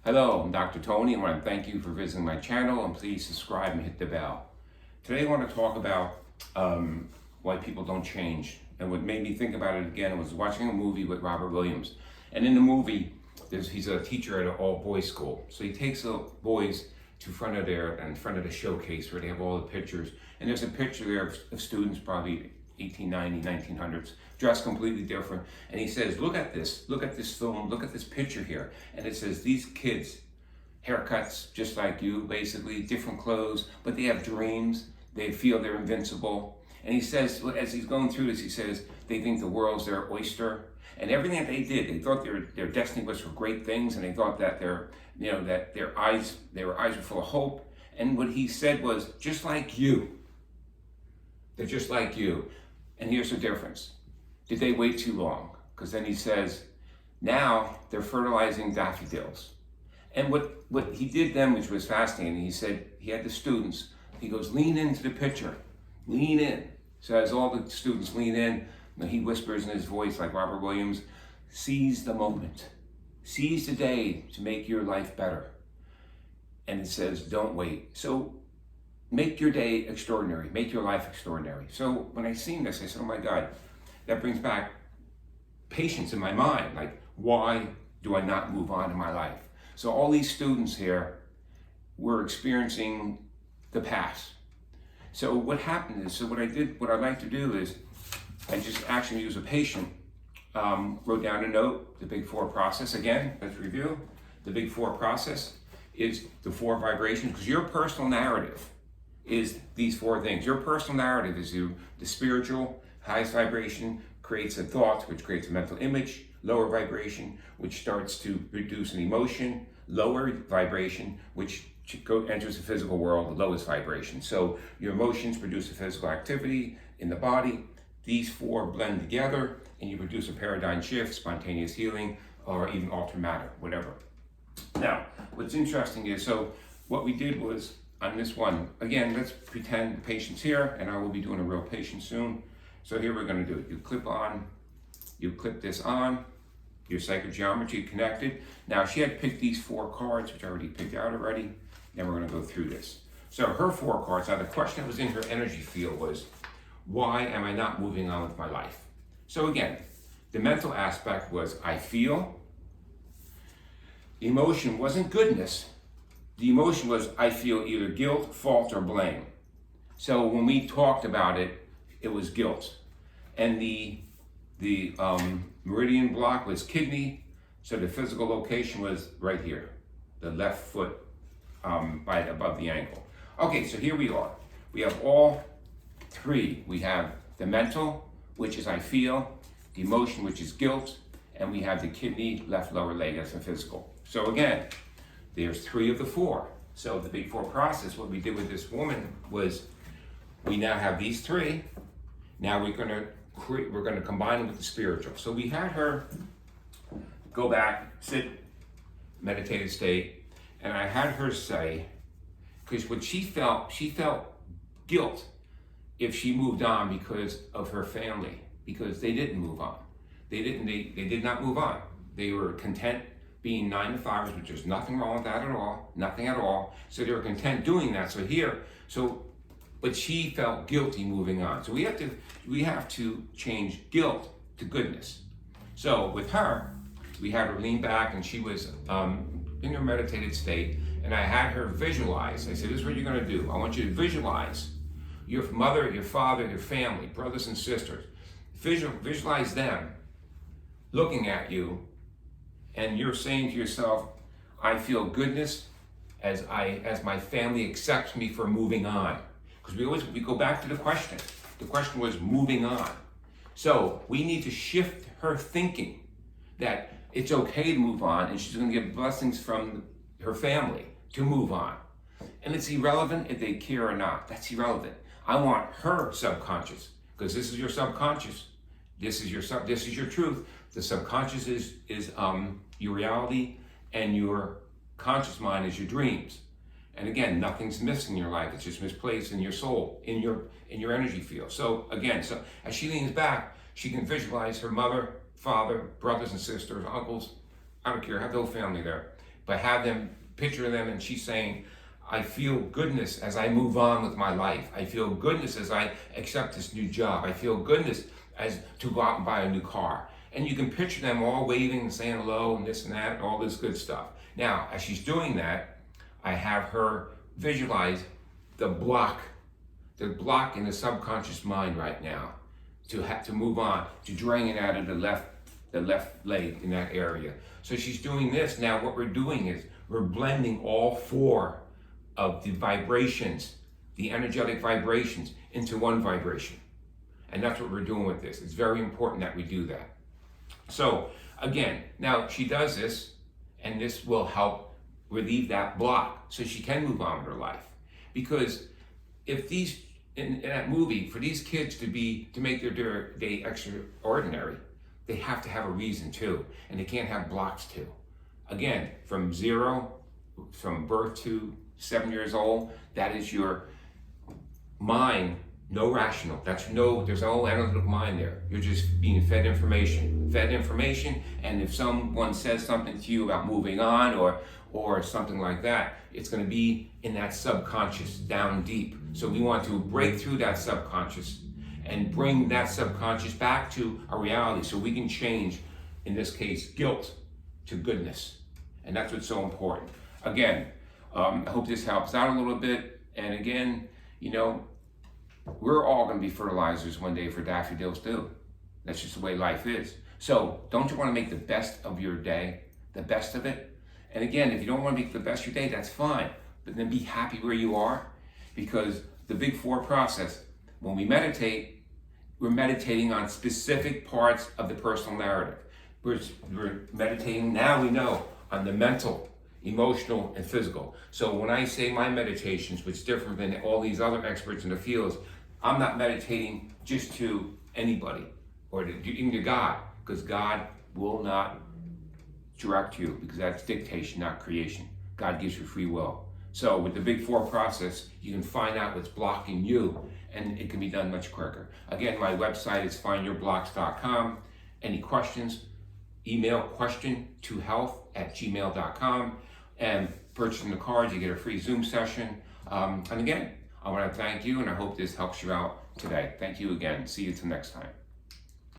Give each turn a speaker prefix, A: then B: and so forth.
A: Hello, I'm Dr. Tony. I want to thank you for visiting my channel, and please subscribe and hit the bell. Today I want to talk about why people don't change. And what made me think about it again was watching a movie with Robert Williams. And in the movie, he's a teacher at an all-boys school. So he takes the boys in front of the showcase where they have all the pictures. And there's a picture there of students, probably 1890, 1900s, dressed completely different. And he says, look at this film, look at this picture here. And it says, these kids, haircuts just like you, basically, different clothes, but they have dreams, they feel they're invincible. And he says, as he's going through this, he says, they think the world's their oyster. And everything that they did, they thought their destiny was for great things, and they thought that their eyes were full of hope. And what he said was, just like you. They're just like you. And here's the difference. Did they wait too long? Because then he says, now they're fertilizing daffodils. And what he did then, which was fascinating, he said, he had the students, he goes, lean into the picture, lean in. So as all the students lean in, he whispers in his voice like Robert Williams, seize the moment, seize the day to make your life better. And it says, don't wait. So make your day extraordinary, make your life extraordinary. So when I seen this, I said, oh my God, that brings back patience in my mind. Like, why do I not move on in my life? So all these students here were experiencing the past. So what happened is, what I like to do is, I just actually use a patient, wrote down a note, the Big Four process. Again, let's review. The Big Four process is the four vibrations, because your personal narrative is these four things. Your personal narrative is the spiritual, highest vibration creates a thought, which creates a mental image, lower vibration, which starts to produce an emotion, lower vibration, which enters the physical world, the lowest vibration. So your emotions produce a physical activity in the body. These four blend together and you produce a paradigm shift, spontaneous healing, or even altered matter, whatever. Now, what's interesting is, so what we did was, on this one, again, let's pretend the patient's here, and I will be doing a real patient soon. So here we're gonna do it. You clip this on, your psychogeometry connected. Now she had picked these four cards, which I already picked out already. Then we're gonna go through this. So her four cards, now the question that was in her energy field was, why am I not moving on with my life? So again, the mental aspect was, I feel. The emotion wasn't goodness. The emotion was, I feel either guilt, fault, or blame. So when we talked about it, it was guilt. And the meridian block was kidney, so the physical location was right here, the left foot right above the ankle. Okay, so here we are. We have all three. We have the mental, which is I feel, the emotion, which is guilt, and we have the kidney, left lower leg, as the physical. So again, there's three of the four. So the Big Four process, what we did with this woman was, we now have these three. Now we're gonna combine them with the spiritual. So we had her go back, sit, meditative state, and I had her say, because what she felt guilt if she moved on because of her family, because they didn't move on. They did not move on. They were content being 9 to 5, which there's nothing wrong with that at all, nothing at all. So they were content doing that. But she felt guilty moving on. So we have to change guilt to goodness. So with her, we had her lean back, and she was in her meditated state, and I had her visualize. I said, this is what you're gonna do. I want you to visualize your mother, your father, your family, brothers and sisters. Visualize them looking at you, and you're saying to yourself, I feel goodness as my family accepts me for moving on. Because we go back to the question. The question was moving on. So we need to shift her thinking that it's okay to move on, and she's gonna get blessings from her family to move on. And it's irrelevant if they care or not. That's irrelevant. I want her subconscious, because this is your subconscious. This is your truth. The subconscious is your reality, and your conscious mind is your dreams. And again, nothing's missing in your life. It's just misplaced in your soul, in your energy field. So again, as she leans back, she can visualize her mother, father, brothers and sisters, uncles, I don't care, have the whole family there. but have them picture them, and she's saying, I feel goodness as I move on with my life. I feel goodness as I accept this new job. I feel goodness as to go out and buy a new car. And you can picture them all waving and saying hello and this and that and all this good stuff. Now, as she's doing that, I have her visualize the block in the subconscious mind right now to have to move on, to drain it out of the left leg in that area. So she's doing this. Now what we're doing is we're blending all four of the vibrations, the energetic vibrations, into one vibration. And that's what we're doing with this. It's very important that we do that. So again, now she does this, and this will help relieve that block so she can move on with her life. Because if these, in that movie, for these kids to make their day extraordinary, they have to have a reason too, and they can't have blocks too. Again, from birth to 7 years old, that is your mind, no rational. There's no analytical mind there. You're just being fed information, and if someone says something to you about moving on or something like that, it's going to be in that subconscious down deep. So we want to break through that subconscious and bring that subconscious back to a reality so we can change, in this case, guilt to goodness. And that's what's so important. Again, I hope this helps out a little bit. And again, we're all going to be fertilizers one day for daffodils too. That's just the way life is. So don't you want to make the best of your day, the best of it? And again, if you don't want to make the best of your day, that's fine. But then be happy where you are, because the Big Four process, when we meditate, we're meditating on specific parts of the personal narrative. We're meditating, now we know, on the mental, emotional, and physical. So when I say my meditations, which is different than all these other experts in the fields, I'm not meditating just to anybody or even to God, because God will not direct you, because that's dictation, not creation. God gives you free will. So with the Big Four process, you can find out what's blocking you, and it can be done much quicker. Again, my website is findyourblocks.com. Any questions, email question2health@gmail.com, and purchasing the cards, you get a free Zoom session. And again, I want to thank you, and I hope this helps you out today. Thank you again. See you till next time.